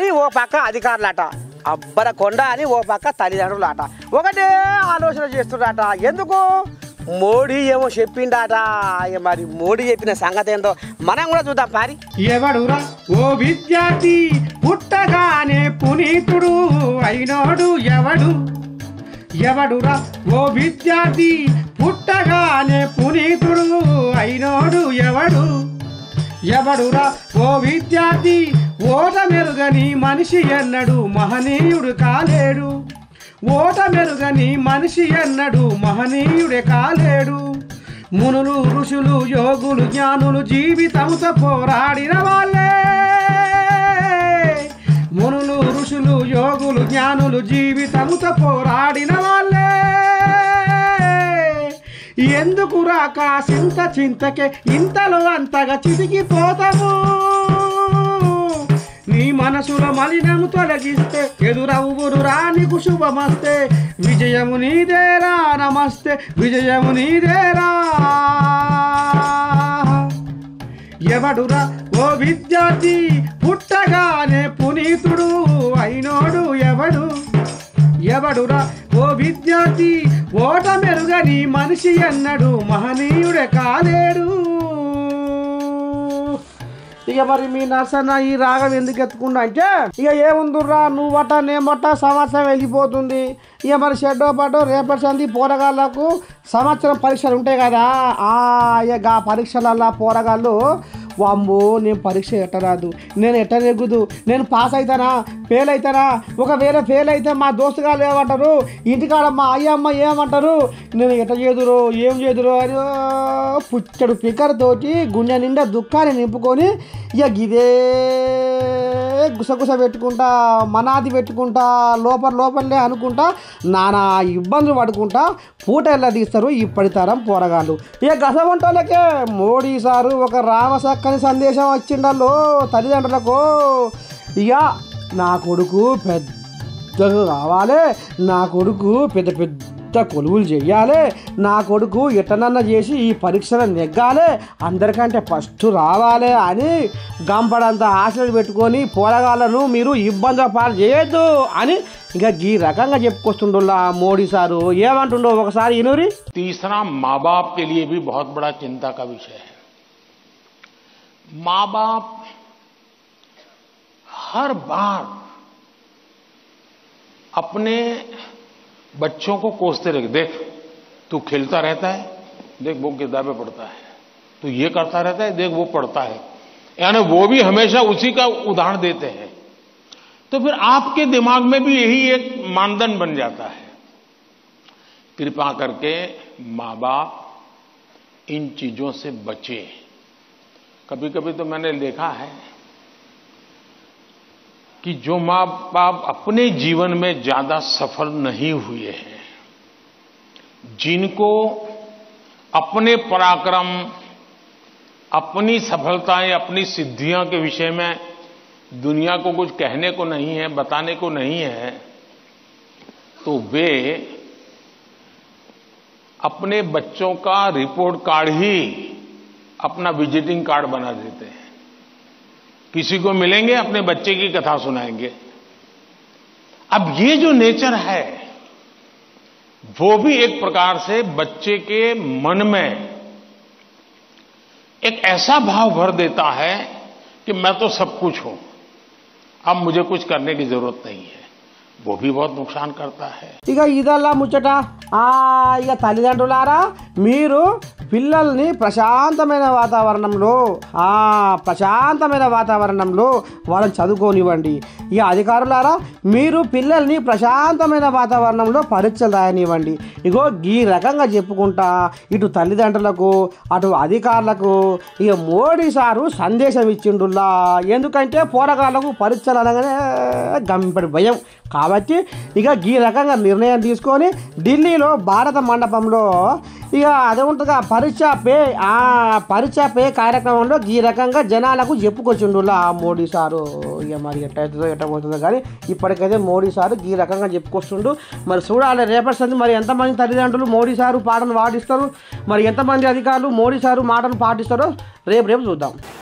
అని ఓ పక్క అధికారులట, అబ్బర కొండ అని ఓ పక్క తల్లిదండ్రులట. ఒకటే ఆలోచన చేస్తున్నారట. ఎందుకు? మోడీ ఏమో చెప్పిండట. మరి మోడీ చెప్పిన సంగతి ఏంటో మనం కూడా చూద్దాం పారి. ఎవడురా ఓ విద్యార్థి పుట్టగానే పునీతుడు అయినోడు ఎవడు? ఎవడురా ఓ విద్యార్థి పుట్టగానే పునీతుడు అయినోడు ఎవడు? ఎవడురా ఓ విద్యార్థి ఓట మెరుగని మనిషి ఎన్నడు మహనీయుడు కాలేడు. ఓట మెరుగని మనిషి ఎన్నడు మహనీయుడే కాలేడు. మునులు ఋషులు యోగులు జ్ఞానులు జీవితంతో పోరాడిన వాళ్ళే. మునులు ఋషులు యోగులు జ్ఞానులు జీవితంతో పోరాడిన వాళ్ళే. ఎందుకు రాక చింతకే ఇంతలో అంతగా చితికిపోతాము? నీ మనసులో మలినము తొలగిస్తే ఎదురవురు రానికి శుభమస్తే. విజయము నీదేరా నమస్తే, విజయము నీదేరా. ఎవడురా ఓ విద్యార్థి పుట్టగానే పునీతుడు అయినోడు ఎవడు? ఎవడురా ఓ విద్యార్థి ఓట మెరుగని మనిషి ఎన్నడు మహనీయుడే కాలేడు. ఇక మరి మీ నర్సన్న ఈ రాగం ఎందుకు ఎత్తుకున్నా అంటే, ఇక ఏముందిరా నువ్వట నేమట సంవత్సరం వెళ్ళిపోతుంది. ఇక మరి షెడ్డో పడ్డో రేపటి సంది పోరగాళ్ళకు సంవత్సరం పరీక్షలు ఉంటాయి కదా. ఇక ఆ పరీక్షలల్లో పోరగాళ్ళు వామ్మో నేను పరీక్ష ఎట్టరాదు, నేను ఎట్ట నెగ్గుదు, నేను పాస్ అవుతానా ఫెయిల్ అవుతానా, ఒకవేళ ఫెయిల్ అయితే మా దోస్తుగాళ్ళు ఏమంటారు, ఇంటికాడ మా అయ్యమ్మ ఏమంటారు, నేను ఎట్ట చేదురు ఏం చేదురు అని పుచ్చడు పికర్ తోటి గుండె నిండా దుఃఖాన్ని నింపుకొని ఇక ఇదే గుసగుస పెట్టుకుంటా మనాది పెట్టుకుంటా లోపలే అనుకుంటా నానా ఇబ్బందులు పడుకుంటా పూట ఎలా తీస్తారు ఇప్పటి తరం పోరగాళ్ళు. ఇక గసవంటోళ్ళకే మోడీ సారు ఒక రామసక్కని సందేశం వచ్చిండల్లో తల్లిదండ్రులకు. ఇక నా కొడుకు పెద్దగా కావాలి, నా కొడుకు పెద్ద పెద్ద కొలువులు చెయ్యాలి, నా కొడుకు ఎట్టనన్నా చేసి ఈ పరీక్షలు నెగ్గాలి, అందరికంటే ఫస్ట్ రావాలి అని గంపడంత ఆశలు పెట్టుకొని పోరగాళ్ళను మీరు ఇబ్బందుల పాలు చేయొద్దు అని ఇక ఈ రకంగా చెప్పుకొస్తుండోళ్ళ మోడీ సారు. ఏమంటుండో ఒకసారి ఇనూరి. तीसरा माँ बाप के लिए भी बहुत बड़ा चिंता का विषय है. माँ बाप हर बार अपने बच्चों को कोसते रहे, देख तू खेलता रहता है, देख वो किताबें पढ़ता है, तू ये करता रहता है, देख वो पढ़ता है, यानी वो भी हमेशा उसी का उदाहरण देते हैं. तो फिर आपके दिमाग में भी यही एक मानदंड बन जाता है. कृपा करके माँ बाप इन चीजों से बचे. कभी कभी तो मैंने देखा है कि जो माँ बाप अपने जीवन में ज्यादा सफल नहीं हुए हैं, जिनको अपने पराक्रम अपनी सफलताएं अपनी सिद्धियों के विषय में दुनिया को कुछ कहने को नहीं है, बताने को नहीं है, तो वे अपने बच्चों का रिपोर्ट कार्ड ही अपना विजिटिंग कार्ड बना देते हैं. किसी को मिलेंगे अपने बच्चे की कथा सुनाएंगे. अब ये जो नेचर है वो भी एक प्रकार से बच्चे के मन में एक ऐसा भाव भर देता है कि मैं तो सब कुछ हूं, अब मुझे कुछ करने की जरूरत नहीं है. वो भी बहुत नुकसान करता है. ఇక ఇదల్లా ముచ్చట. ఇక తల్లిదండ్రులారా మీరు పిల్లల్ని ప్రశాంతమైన వాతావరణంలో వాళ్ళని చదువుకోనివ్వండి. ఇక అధికారులారా మీరు పిల్లల్ని ప్రశాంతమైన వాతావరణంలో పరీక్షలు రాయనివ్వండి. ఇగో ఈ రకంగా చెప్పుకుంటా ఇటు తల్లిదండ్రులకు అటు అధికారులకు ఇక మోడీ సారు సందేశం ఇచ్చిండుల్లా. ఎందుకంటే పోరగాళ్ళకు పరీక్షలు అనగానే గంపెడు భయం కాబట్టి ఇక ఈ రకంగా నిర్ణయం తీసుకొని ఢిల్లీలో భారత మండపంలో ఇక అదే ఉంటుందిగా పరీక్ష పే కార్యక్రమంలో ఈ రకంగా జనాలకు చెప్పుకొచ్చిండులా మోడీ సారు. ఇక మరి ఎట్టవుతుందో ఎట్టబోతుందో కానీ ఇప్పటికైతే మోడీ సారు ఈ రకంగా చెప్పుకొస్తుండు. మరి చూడాలి రేపటి సంది మరి ఎంతమంది తల్లిదండ్రులు మోడీ సారు పాటను పాటిస్తారు, మరి ఎంతమంది అధికారులు మోడీ సారు మాటను పాటిస్తారో రేపు చూద్దాం.